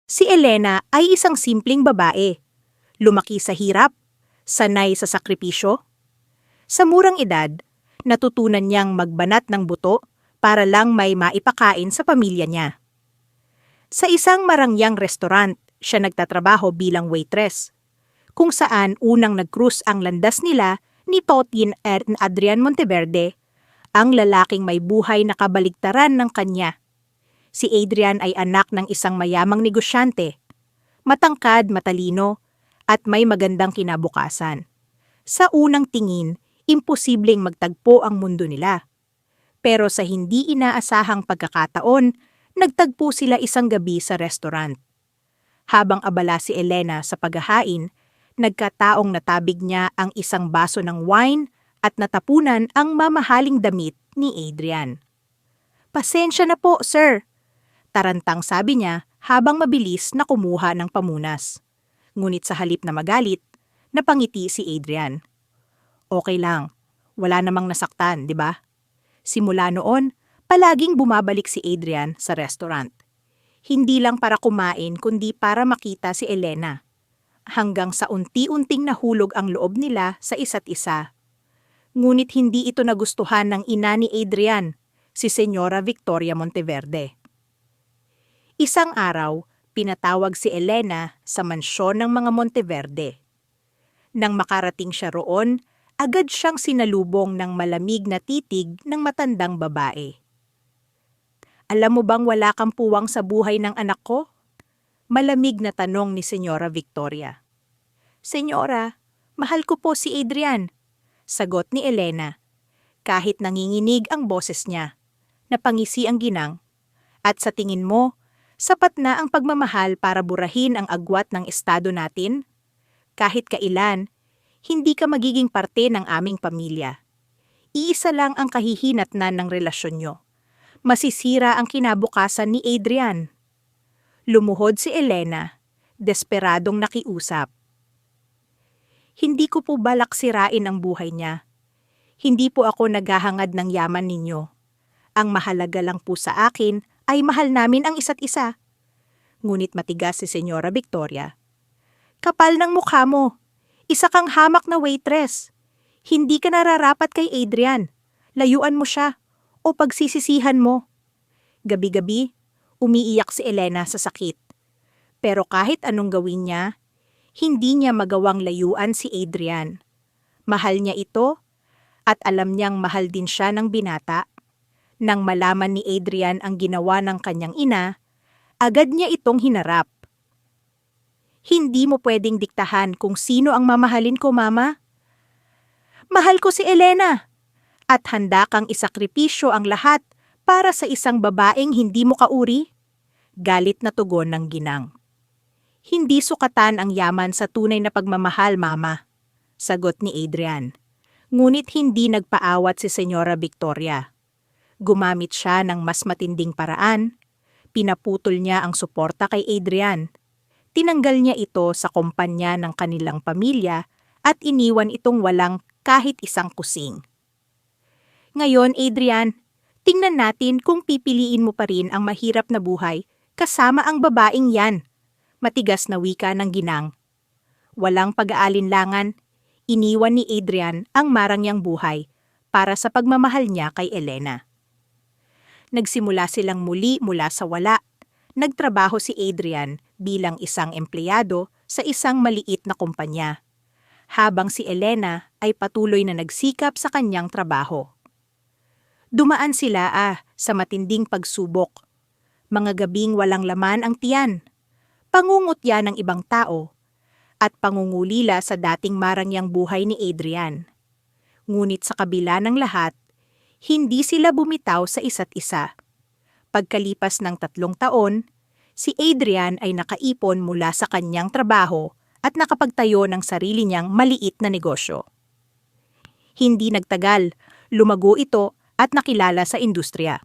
Si Elena ay isang simpleng babae. Lumaki sa hirap, sanay sa sakripisyo. Sa murang edad, natutunan niyang magbanat ng buto para lang may maipakain sa pamilya niya. Sa isang marangyang restaurant, siya nagtatrabaho bilang waitress, kung saan unang nag-cruise ang landas nila ni Pautin at Adrian Monteverde, ang lalaking may buhay na kabaligtaran ng kanya. Si Adrian ay anak ng isang mayamang negosyante, matangkad, matalino, at may magandang kinabukasan. Sa unang tingin, imposibleng magtagpo ang mundo nila. Pero sa hindi inaasahang pagkakataon, nagtagpo sila isang gabi sa restaurant. Habang abala si Elena sa paghahain, nagkataong natabig niya ang isang baso ng wine at natapunan ang mamahaling damit ni Adrian. "Pasensya na po, sir," tarantang sabi niya habang mabilis na kumuha ng pamunas. Ngunit sa halip na magalit, napangiti si Adrian. "Okay lang, wala namang nasaktan, di ba?" Simula noon, palaging bumabalik si Adrian sa restaurant. Hindi lang para kumain kundi para makita si Elena. Hanggang sa unti-unting nahulog ang loob nila sa isa't isa. Ngunit hindi ito nagustuhan ng ina ni Adrian, si Señora Victoria Monteverde. Isang araw, pinatawag si Elena sa mansyon ng mga Monteverde. Nang makarating siya roon, agad siyang sinalubong ng malamig na titig ng matandang babae. "Alam mo bang wala kang puwang sa buhay ng anak ko?" Malamig na tanong ni Señora Victoria. "Senyora, mahal ko po si Adrian," sagot ni Elena. Kahit nanginginig ang boses niya, napangisi ang ginang. "At sa tingin mo, sapat na ang pagmamahal para burahin ang agwat ng estado natin? Kahit kailan, hindi ka magiging parte ng aming pamilya. Iisa lang ang kahihinatnan ng relasyon nyo. Masisira ang kinabukasan ni Adrian." Lumuhod si Elena, desperadong nakiusap. "Hindi ko po balak sirain ang buhay niya. Hindi po ako naghahangad ng yaman ninyo. Ang mahalaga lang po sa akin ay mahal namin ang isa't isa." Ngunit matigas si Señora Victoria. "Kapal ng mukha mo. Isa kang hamak na waitress. Hindi ka nararapat kay Adrian. Layuan mo siya o pagsisisihan mo." Gabi-gabi, umiiyak si Elena sa sakit. Pero kahit anong gawin niya, hindi niya magawang layuan si Adrian. Mahal niya ito at alam niyang mahal din siya ng binata. Nang malaman ni Adrian ang ginawa ng kanyang ina, agad niya itong hinarap. "Hindi mo pwedeng diktahan kung sino ang mamahalin ko, Mama. Mahal ko si Elena at handa kang isakripisyo ang lahat para sa isang babaeng hindi mo kauri." Galit na tugon ng ginang. "Hindi sukatan ang yaman sa tunay na pagmamahal, Mama," sagot ni Adrian. Ngunit hindi nagpaawat si Señora Victoria. Gumamit siya ng mas matinding paraan. Pinaputol niya ang suporta kay Adrian. Tinanggal niya ito sa kumpanya ng kanilang pamilya at iniwan itong walang kahit isang kusing. "Ngayon, Adrian, tingnan natin kung pipiliin mo pa rin ang mahirap na buhay kasama ang babaeng yan," matigas na wika ng ginang. Walang pag-aalinlangan, iniwan ni Adrian ang marangyang buhay para sa pagmamahal niya kay Elena. Nagsimula silang muli mula sa wala. Nagtrabaho si Adrian bilang isang empleyado sa isang maliit na kumpanya, habang si Elena ay patuloy na nagsikap sa kanyang trabaho. Dumaan sila sa matinding pagsubok. Mga gabing walang laman ang tiyan, pangungutya ng ibang tao, at pangungulila sa dating marangyang buhay ni Adrian. Ngunit sa kabila ng lahat, hindi sila bumitaw sa isa't isa. Pagkalipas ng 3 taon, si Adrian ay nakaipon mula sa kanyang trabaho at nakapagtayo ng sarili niyang maliit na negosyo. Hindi nagtagal, lumago ito at nakilala sa industriya.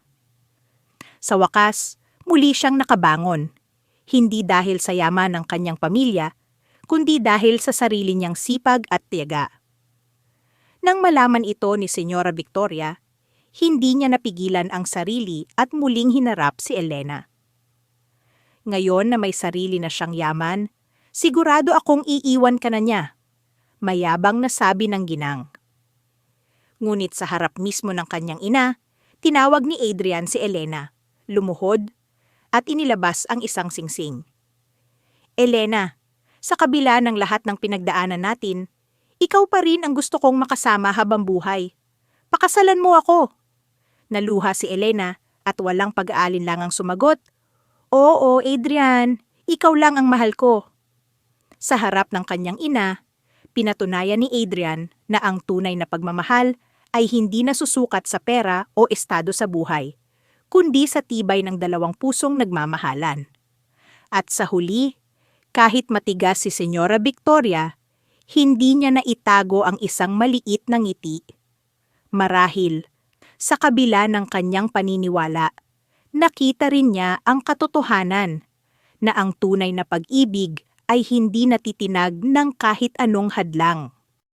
Sa wakas, muli siyang nakabangon, hindi dahil sa yaman ng kanyang pamilya, kundi dahil sa sarili niyang sipag at tiyaga. Nang malaman ito ni Señora Victoria, hindi niya napigilan ang sarili at muling hinarap si Elena. Ngayon na may sarili na siyang yaman, sigurado akong iiwan ka na niya. Mayabang na sabi ng ginang. Ngunit sa harap mismo ng kanyang ina, tinawag ni Adrian si Elena, lumuhod, at inilabas ang isang singsing. Elena, sa kabila ng lahat ng pinagdaanan natin, ikaw pa rin ang gusto kong makasama habang buhay. Pakasalan mo ako. Naluha si Elena at walang pag-aalinlangang sumagot. Oo, Adrian, ikaw lang ang mahal ko. Sa harap ng kanyang ina, pinatunayan ni Adrian na ang tunay na pagmamahal ay hindi nasusukat sa pera o estado sa buhay, kundi sa tibay ng dalawang pusong nagmamahalan. At sa huli, kahit matigas si Senyora Victoria, hindi niya naitago ang isang maliit na ngiti. Marahil, sa kabila ng kanyang paniniwala, nakita rin niya ang katotohanan na ang tunay na pag-ibig ay hindi natitinag ng kahit anong hadlang.